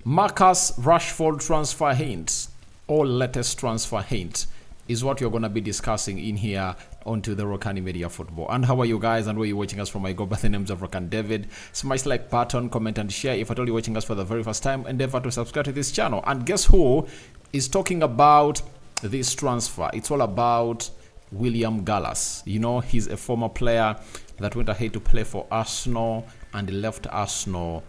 Marcus Rashford transfer hint, or latest transfer hint, is what you're going to be discussing in here onto the Rokani Media Football. And how are you guys, and where you watching us from? I go by the names of Rokan David. Smash the like button, comment and share. If at all you're watching us for the very first time, endeavor to subscribe to this channel. And guess who is talking about this transfer? It's all about William Gallas. You know, he's a former player that went ahead to play for Arsenal and left Arsenal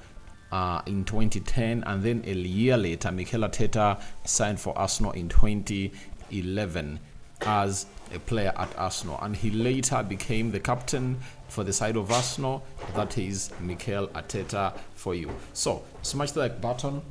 in 2010, and then a year later Mikel Arteta signed for Arsenal in 2011 as a player at Arsenal, and he later became the captain for the side of Arsenal. That is Mikel Arteta for you. So smash the like button,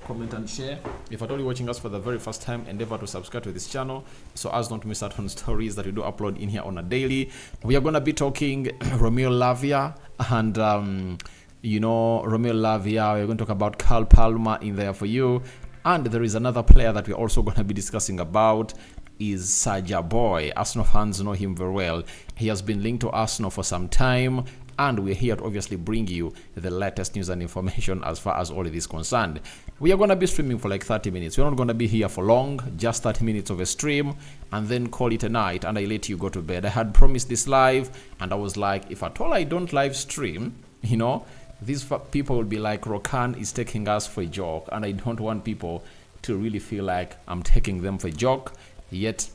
comment and share. If at all you're watching us for the very first time, endeavor to subscribe to this channel so as not to miss out on stories that we do upload in here on a daily. We are going to be talking Romeo Lavia and you know, Romeo Lavia. We're going to talk about Carl Palmer in there for you. And there is another player that we're also going to be discussing about is Sacha Boey. Arsenal fans know him very well. He has been linked to Arsenal for some time, and we're here to obviously bring you the latest news and information as far as all of this is concerned. We are going to be streaming for like 30 minutes. We're not going to be here for long, just 30 minutes of a stream, and then call it a night, and I let you go to bed. I had promised this live, and I was like, if at all I don't live stream, you know, these people will be like, Rokan is taking us for a joke, and I don't want people to really feel like I'm taking them for a joke. Yet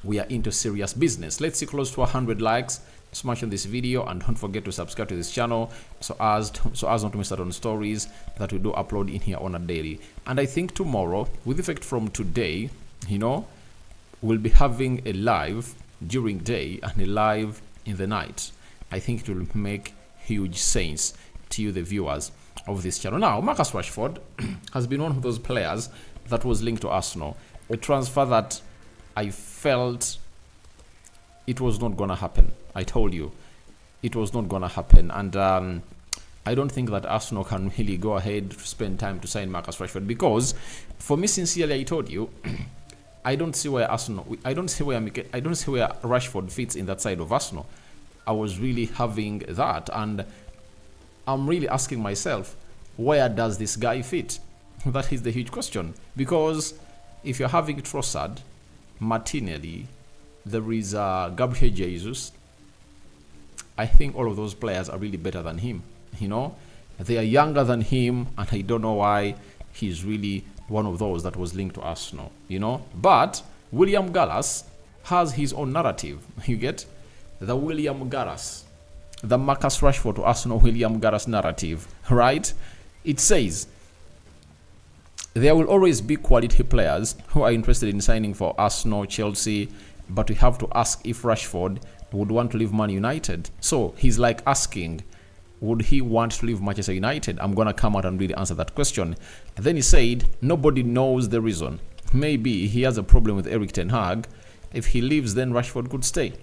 we are into serious business. Let's see close to 100 likes. Smash on this video, and don't forget to subscribe to this channel so as not to miss out on stories that we do upload in here on a daily. And I think tomorrow, with effect from today, you know, we'll be having a live during day and a live in the night. I think it will make huge sense to you, the viewers of this channel. Now, Marcus Rashford has been one of those players that was linked to Arsenal, a transfer that I felt it was not gonna happen. I told you it was not gonna happen, and I don't think that Arsenal can really go ahead to spend time to sign Marcus Rashford, because for me, sincerely, I told you I don't see where Rashford fits in that side of Arsenal. I was really having that, and I'm really asking myself, where does this guy fit? That is the huge question, because if you're having Trossard, Martinelli, there is Gabriel Jesus, I think all of those players are really better than him. You know, they are younger than him, and I don't know why he's really one of those that was linked to Arsenal, you know. But William Gallas has his own narrative. You get the William Gallas, the Marcus Rashford to Arsenal William Gallas narrative, right? It says there will always be quality players who are interested in signing for Arsenal, Chelsea, but we have to ask if Rashford would want to leave Man United. So he's like asking, would he want to leave Manchester United? I'm going to come out and really answer that question. And then he said, nobody knows the reason. Maybe he has a problem with Erik ten Hag. If he leaves, then Rashford could stay.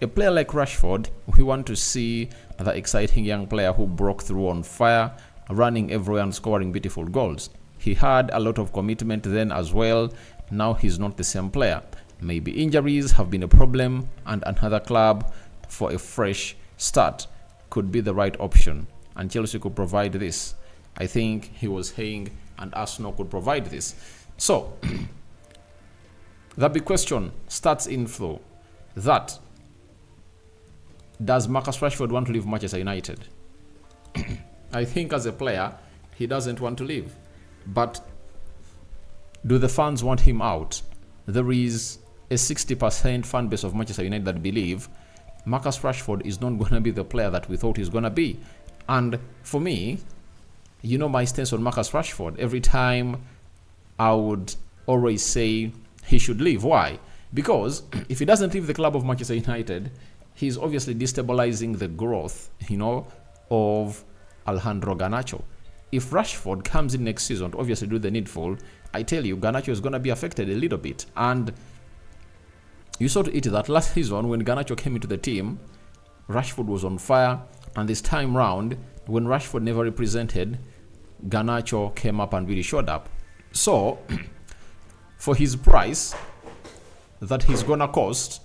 A player like Rashford, we want to see the exciting young player who broke through on fire, running everywhere and scoring beautiful goals. He had a lot of commitment then as well. Now he's not the same player. Maybe injuries have been a problem, and another club for a fresh start could be the right option, and Chelsea could provide this. I think he was saying, and Arsenal could provide this. So the big question starts in flow, that does Marcus Rashford want to leave Manchester United? I think as a player, he doesn't want to leave. But do the fans want him out? There is a 60% fan base of Manchester United that believe Marcus Rashford is not going to be the player that we thought he's going to be. And for me, you know my stance on Marcus Rashford. Every time I would always say he should leave. Why? Because if he doesn't leave the club of Manchester United, he's obviously destabilizing the growth, you know, of Alejandro Garnacho. If Rashford comes in next season to obviously do the needful, I tell you, Garnacho is going to be affected a little bit. And you saw to it that last season when Garnacho came into the team, Rashford was on fire. And this time round, when Rashford never represented, Garnacho came up and really showed up. So, for his price that he's going to cost,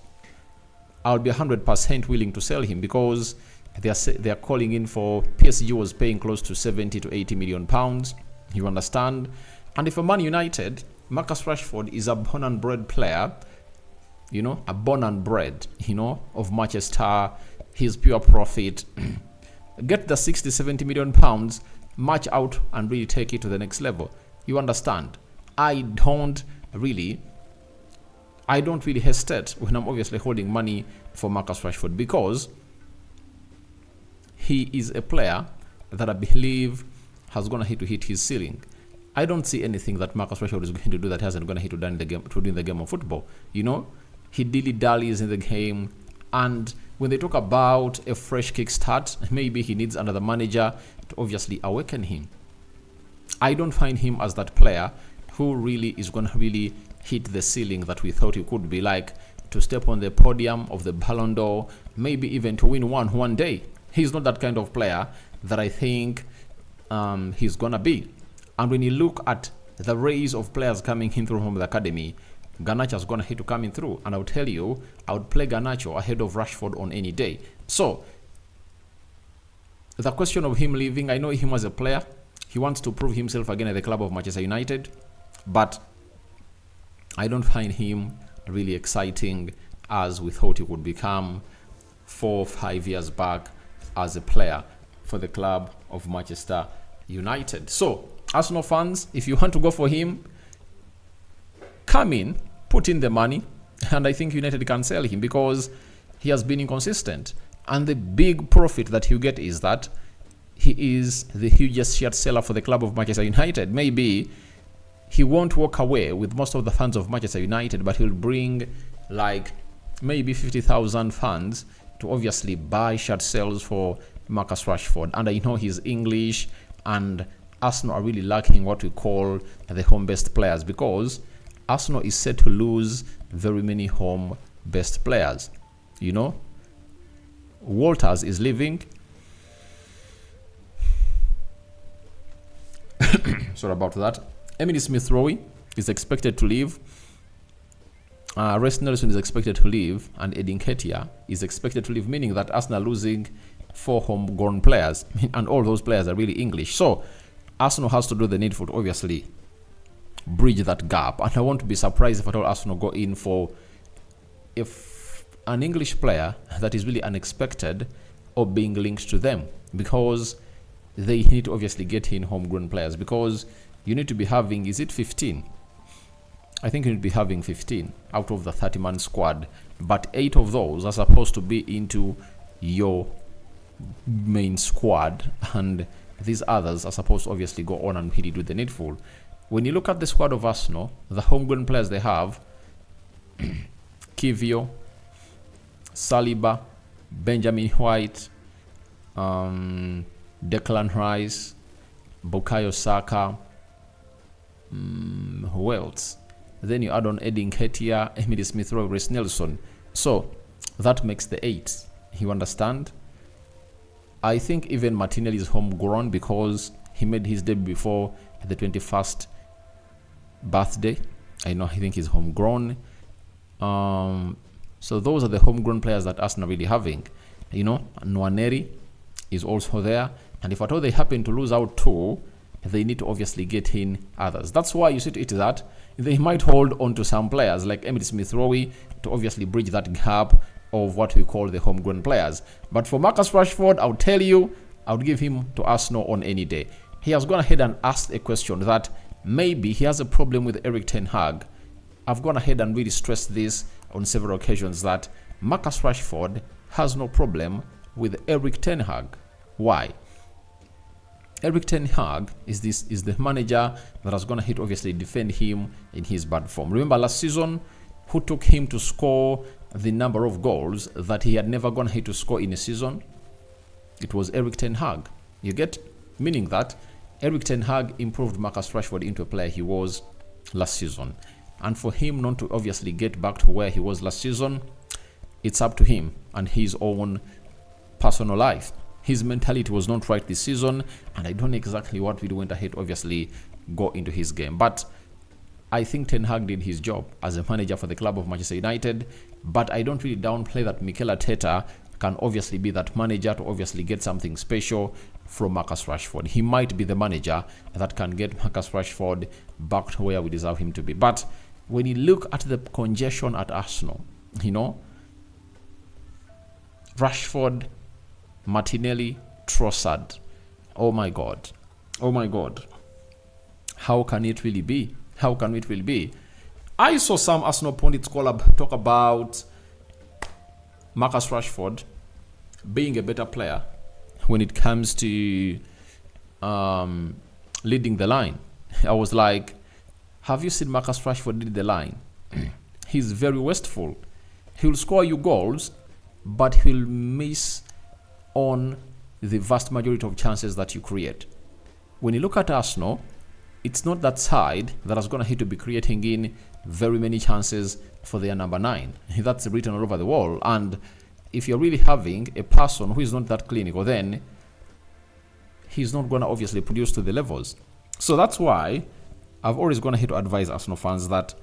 I'll be 100% willing to sell him, because They are calling in for, PSG was paying close to 70 to 80 million pounds. You understand? And if a Man United, Marcus Rashford is a born and bred player, a born and bred, of Manchester. He's pure profit. Get the 60, 70 million pounds, match out and really take it to the next level. You understand? I don't really hesitate when I'm obviously holding money for Marcus Rashford, because he is a player that I believe has going to hit his ceiling. I don't see anything that Marcus Rashford is going to do that hasn't going to hit to do in the game of football. He dilly-dallies in the game, and when they talk about a fresh kickstart, maybe he needs another manager to obviously awaken him. I don't find him as that player who really is going to really hit the ceiling that we thought he could be, like to step on the podium of the Ballon d'Or, maybe even to win one day. He's not that kind of player that I think he's going to be. And when you look at the race of players coming in through from the academy, Garnacho's going to hit to coming through. And I'll tell you, I would play Garnacho ahead of Rashford on any day. So, the question of him leaving, I know him as a player. He wants to prove himself again at the club of Manchester United. But I don't find him really exciting as we thought he would become 4 or 5 years back as a player for the club of Manchester United. So, Arsenal fans, if you want to go for him, come in, put in the money, and I think United can sell him because he has been inconsistent. And the big profit that you get is that he is the hugest shirt seller for the club of Manchester United. Maybe he won't walk away with most of the fans of Manchester United, but he'll bring like maybe 50,000 fans to obviously buy shirt sales for Marcus Rashford. And I know he's English, and Arsenal are really lacking what we call the home-based players, because Arsenal is set to lose very many home-based players. Walters is leaving. Sorry about that. Emily Smith-Rowe is expected to leave. Reece Nelson is expected to leave, and Eddie Nketiah is expected to leave, meaning that Arsenal are losing 4 homegrown players, and all those players are really English. So Arsenal has to do the needful to obviously bridge that gap, and I won't be surprised if at all Arsenal go in for an English player that is really unexpected or being linked to them, because they need to obviously get in homegrown players, because you need to be having, is it 15? I think you need to be having 15 out of the 30-man squad, but 8 of those are supposed to be into your main squad, and these others are supposed to obviously go on and really do the needful. When you look at the squad of Arsenal, the homegrown players they have, Kivio, Saliba, Benjamin White, Declan Rice, Bukayo Saka, who else? Then you add on Eddie Nketiah, Emily Smith-Rowe, Reece Nelson. So that makes the 8. You understand? I think even Martinelli is homegrown because he made his debut before the 21st birthday. I think he's homegrown. So those are the homegrown players that Arsenal really having. Nwaneri is also there. And if at all they happen to lose out 2, they need to obviously get in others. That's why you see to it that they might hold on to some players like Emily Smith-Rowe to obviously bridge that gap of what we call the homegrown players. But for Marcus Rashford, I'll tell you, I would give him to Arsenal on any day. He has gone ahead and asked a question that maybe he has a problem with Erik ten Hag. I've gone ahead and really stressed this on several occasions that Marcus Rashford has no problem with Erik ten Hag. Why? Erik ten Hag is the manager that has gone ahead to obviously defend him in his bad form. Remember last season, who took him to score the number of goals that he had never gone ahead to score in a season? It was Erik ten Hag. You get? Meaning that Erik ten Hag improved Marcus Rashford into a player he was last season. And for him not to obviously get back to where he was last season, it's up to him and his own personal life. His mentality was not right this season, and I don't know exactly what we went ahead obviously go into his game. But I think Ten Hag did his job as a manager for the club of Manchester United, but I don't really downplay that Mikel Arteta can obviously be that manager to obviously get something special from Marcus Rashford. He might be the manager that can get Marcus Rashford back to where we deserve him to be. But when you look at the congestion at Arsenal, Rashford, Martinelli, Trossard, oh my God. How can it really be? How can it really be? I saw some Arsenal pundits talk about Marcus Rashford being a better player when it comes to leading the line. I was like, have you seen Marcus Rashford lead the line? He's very wasteful. He'll score you goals, but he'll miss on the vast majority of chances that you create. When you look at Arsenal, it's not that side that is going to hit to be creating in very many chances for their number 9. That's written all over the wall. And if you're really having a person who is not that clinical, then he's not going to obviously produce to the levels. So that's why I've always gone ahead to advise Arsenal fans that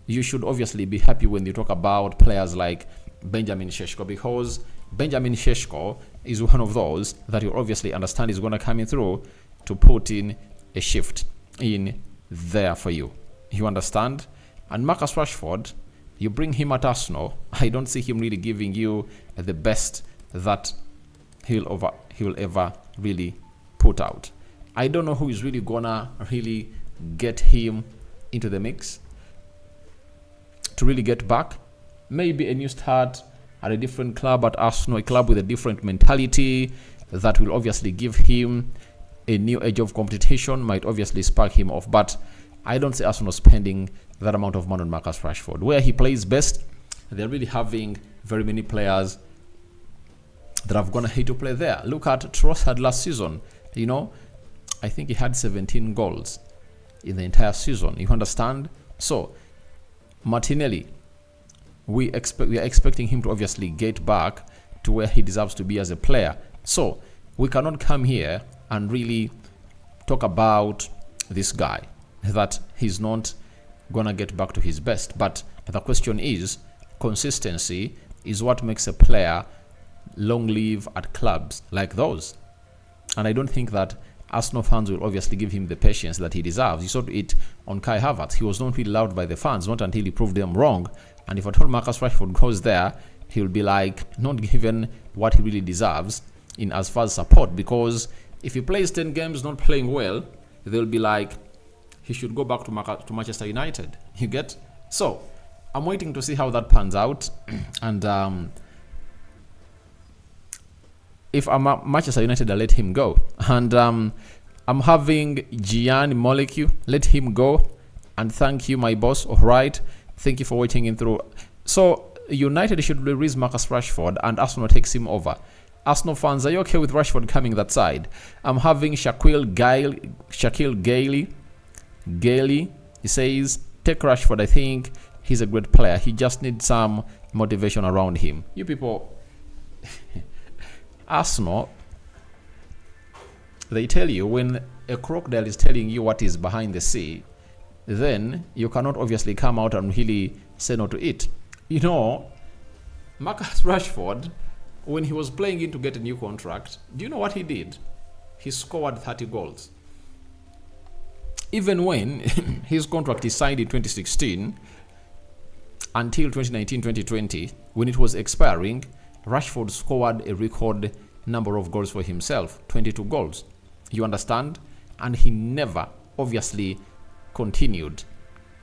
you should obviously be happy when you talk about players like Benjamin Sesko, because Benjamin Sesko is one of those that you obviously understand is going to come in through to put in a shift in there for you. You understand? And Marcus Rashford, you bring him at Arsenal, I don't see him really giving you the best that he'll ever really put out. I don't know who is really gonna really get him into the mix to really get back. Maybe a new start at a different club at Arsenal, a club with a different mentality that will obviously give him a new edge of competition, might obviously spark him off. But I don't see Arsenal spending that amount of money on Marcus Rashford. Where he plays best, they're really having very many players that have gone ahead to play there. Look at Trossard last season. I think he had 17 goals in the entire season. You understand? So Martinelli, we are expecting him to obviously get back to where he deserves to be as a player. So we cannot come here and really talk about this guy that he's not gonna get back to his best. But the question is, consistency is what makes a player long live at clubs like those. And I don't think that Arsenal fans will obviously give him the patience that he deserves. You saw it on Kai Havertz. He was not really loved by the fans, not until he proved them wrong. And if I told Marcus Rashford goes there, he'll be like not given what he really deserves in as far as support. Because if he plays 10 games not playing well, they'll be like, he should go back to Manchester United. You get? So I'm waiting to see how that pans out. And if I'm at Manchester United, I'll let him go. And I'm having Gian Molecule, let him go. And thank you, my boss. All right. Thank you for waiting in through. So United should release Marcus Rashford and Arsenal takes him over. Arsenal fans, are you okay with Rashford coming that side? I'm having Shaquille Gailey. He says, take Rashford. I think he's a great player. He just needs some motivation around him. You people, Arsenal, they tell you when a crocodile is telling you what is behind the sea, then you cannot obviously come out and really say no to it. Marcus Rashford, when he was playing in to get a new contract, do you know what he did? He scored 30 goals. Even when his contract is signed in 2016 until 2019-2020, when it was expiring, Rashford scored a record number of goals for himself, 22 goals. You understand? And he never, obviously, continued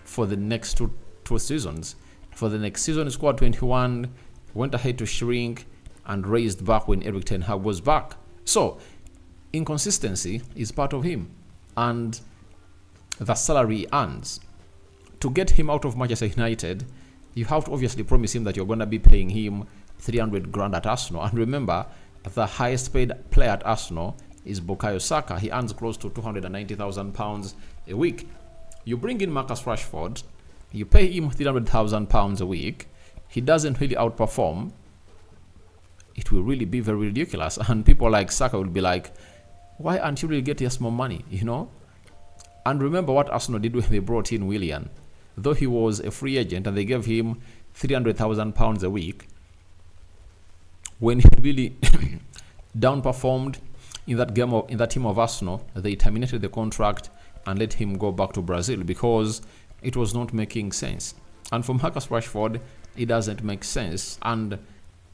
for the next two seasons. For the next season, he scored 21, went ahead to shrink, and raised back when Erik ten Hag was back. So, inconsistency is part of him. And the salary he earns, to get him out of Manchester United, you have to obviously promise him that you're going to be paying him 300 grand at Arsenal. And remember, the highest paid player at Arsenal is Bukayo Saka. He earns close to £290,000 a week. You bring in Marcus Rashford, you pay him £300,000 a week, he doesn't really outperform, it will really be very ridiculous. And people like Saka will be like, why aren't you really getting us more money, And remember what Arsenal did when they brought in Willian. Though he was a free agent and they gave him £300,000 a week, when he really downperformed in that game in that team of Arsenal, they terminated the contract and let him go back to Brazil because it was not making sense. And for Marcus Rashford, it doesn't make sense. And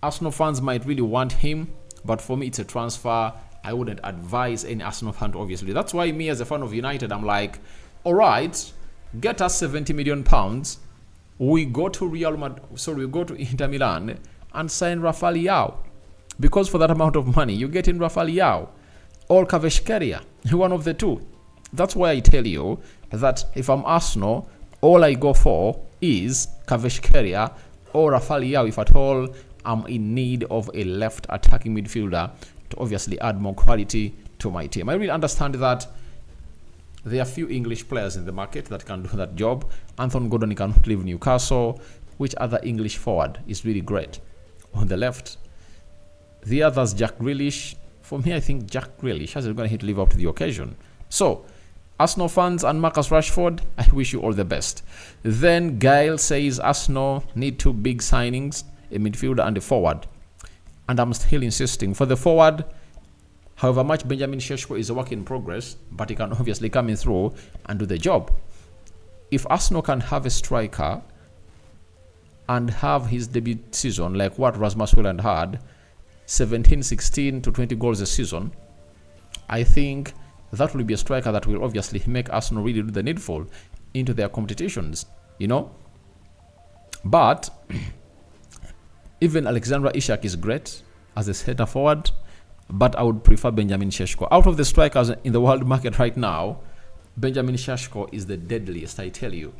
Arsenal fans might really want him, but for me, it's a transfer I wouldn't advise any Arsenal fan, obviously. That's why me as a fan of United, I'm like, all right, get us 70 million pounds. We go to we go to Inter Milan and sign Rafael Leao. Because for that amount of money, you get in Rafael Leao or Kvaratskhelia, one of the two. That's why I tell you that if I'm Arsenal, all I go for is Kvaratskhelia or Rafael Leao if at all I'm in need of a left attacking midfielder to obviously add more quality to my team. I really understand that there are few English players in the market that can do that job. Anthony Gordon cannot leave Newcastle. Which other English forward is really great? On the left, the others, Jack Grealish. For me, I think Jack Grealish hasn't going to live up to the occasion. So, Arsenal fans and Marcus Rashford, I wish you all the best. Then Gail says Arsenal need two big signings, a midfielder and a forward. And I'm still insisting for the forward, however much Benjamin Sesko is a work in progress, but he can obviously come in through and do the job. If Arsenal can have a striker and have his debut season like what Rasmus Hojlund had, 17, 16 to 20 goals a season, I think that will be a striker that will obviously make Arsenal really do the needful into their competitions, you know. But even Alexander Isak is great as a center forward, but I would prefer Benjamin Sesko. Out of the strikers in the world market right now, Benjamin Sesko is the deadliest, I tell you.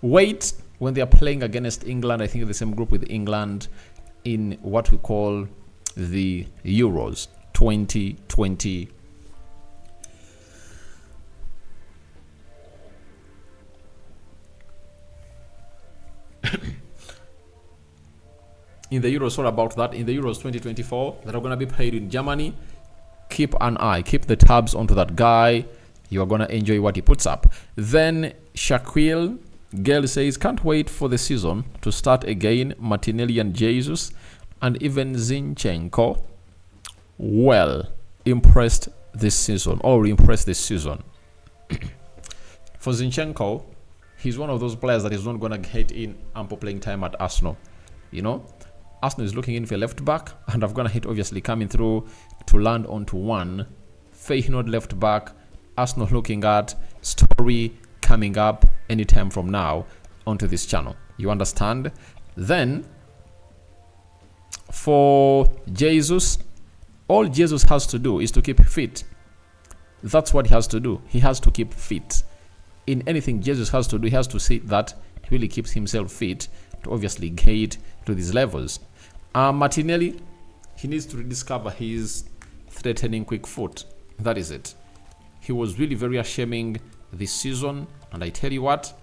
Wait, when they are playing against England, I think the same group with England in what we call the Euros 2020. In the Euros, sorry about that, in the Euros 2024 that are going to be played in Germany, keep an eye, keep the tabs onto that guy. You are going to enjoy what he puts up. Then Shaquille Gale says, can't wait for the season to start again. Martinelli and Jesus and even Zinchenko, well, impressed this season, or impressed this season. For Zinchenko, he's one of those players that is not going to get in ample playing time at Arsenal. You know, Arsenal is looking in for a left back, and I've got to hit obviously coming through to land onto one Feyenoord left back. Arsenal looking at story coming up anytime from now onto this channel. You understand? Then for Jesus, all Jesus has to do is to keep fit. That's what he has to do. He has to keep fit. In anything Jesus has to do, he has to see that he really keeps himself fit to obviously get to these levels. Martinelli, he needs to rediscover his threatening quick foot. That is it. He was really very ashamed this season, and I tell you what,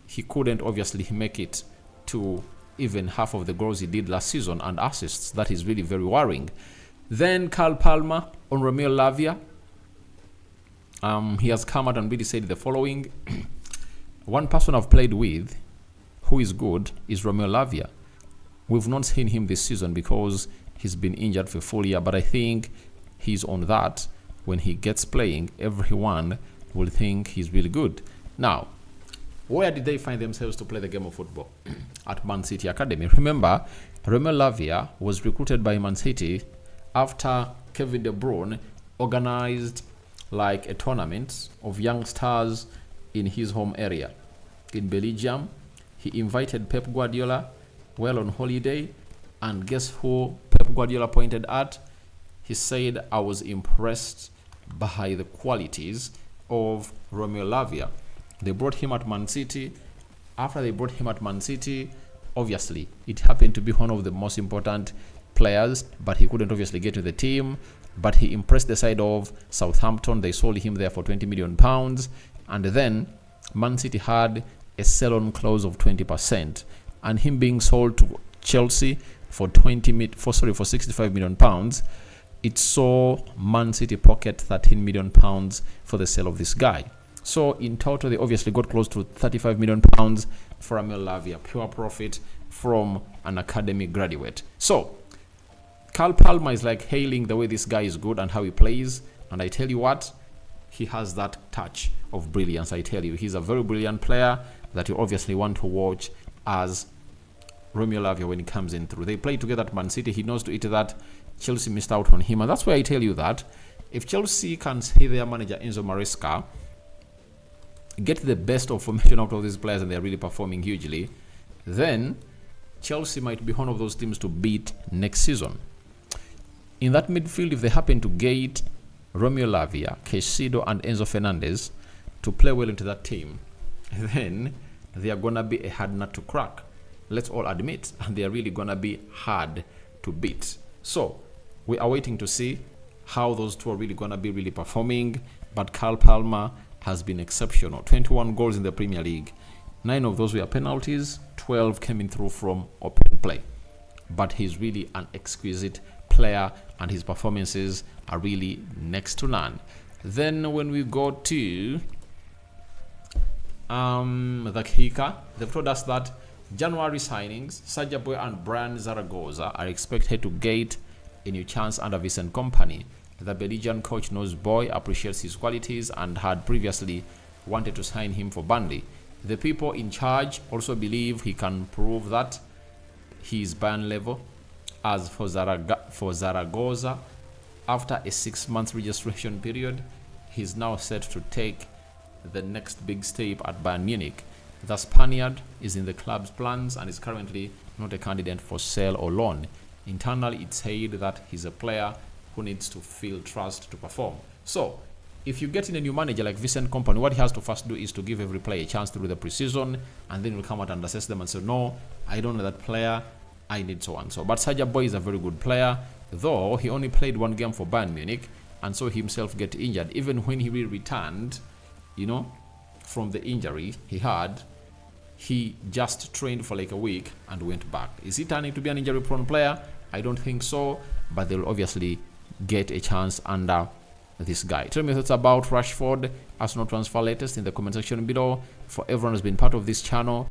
he couldn't obviously make it to even half of the goals he did last season and assists. That is really very worrying. Then Carl Palmer on Romeo Lavia. He has come out and really said the following. One person I've played with who is good is Romeo Lavia. We've not seen him this season because he's been injured for a full year, but I think he's on that. When he gets playing, everyone will think he's really good. Now, where did they find themselves to play the game of football? At Man City Academy. Remember, Romeo Lavia was recruited by Man City after Kevin De Bruyne organized like a tournament of young stars in his home area. In Belgium, he invited Pep Guardiola well on holiday, and guess who Pep Guardiola pointed at? He said, I was impressed by the qualities of Romeo Lavia. They brought him at Man City. After they brought him at Man City, obviously, it happened to be one of the most important players, but he couldn't obviously get to the team. But he impressed the side of Southampton. They sold him there for £20 million. And then Man City had a sell-on clause of 20%. And him being sold to Chelsea for £65 million, it saw Man City pocket £13 million for the sale of this guy. So in total, they obviously got close to £35 million for Romeo Lavia. Pure profit from an academy graduate. So Carl Palmer is like hailing the way this guy is good and how he plays. And I tell you what, he has that touch of brilliance. I tell you, he's a very brilliant player that you obviously want to watch as Romeo Lavia when he comes in through. They play together at Man City. He knows to eat that. Chelsea missed out on him. And that's why I tell you that if Chelsea can say their manager Enzo Maresca get the best of formation out of these players and they're really performing hugely, then Chelsea might be one of those teams to beat next season. In that midfield, if they happen to get Romeo Lavia, Caicedo and Enzo Fernandez to play well into that team, then they are going to be a hard nut to crack. Let's all admit, and they are really going to be hard to beat. So we are waiting to see how those two are really going to be really performing. But Carl Palmer has been exceptional. 21 goals in the Premier League. 9 of those were penalties. 12 coming through from open play. But he's really an exquisite player and his performances are really next to none. Then when we go to the kicker, they've told us that January signings, Sacha Boey and Brian Zaragoza are expected to get a new chance under Vincent Kompany. The Belgian coach knows Boey, appreciates his qualities and had previously wanted to sign him for Burnley. The people in charge also believe he can prove that he is Bayern level. As for Zaragoza, after a 6-month registration period, he's now set to take the next big step at Bayern Munich. The Spaniard is in the club's plans and is currently not a candidate for sale or loan. Internally, it's said that he's a player who needs to feel trust to perform. So, if you get in a new manager like Vincent Kompany, what he has to first do is to give every player a chance through the preseason, and then he'll come out and assess them and say, no, I don't know that player, I need so and so. But Sacha Boey is a very good player, though he only played 1 game for Bayern Munich and saw himself get injured. Even when he returned, from the injury he had, he just trained for like a week and went back. Is he turning to be an injury-prone player? I don't think so, but they'll obviously get a chance under this guy. Tell me your thoughts about Rashford, Arsenal transfer latest in the comment section below. For everyone who's been part of this channel,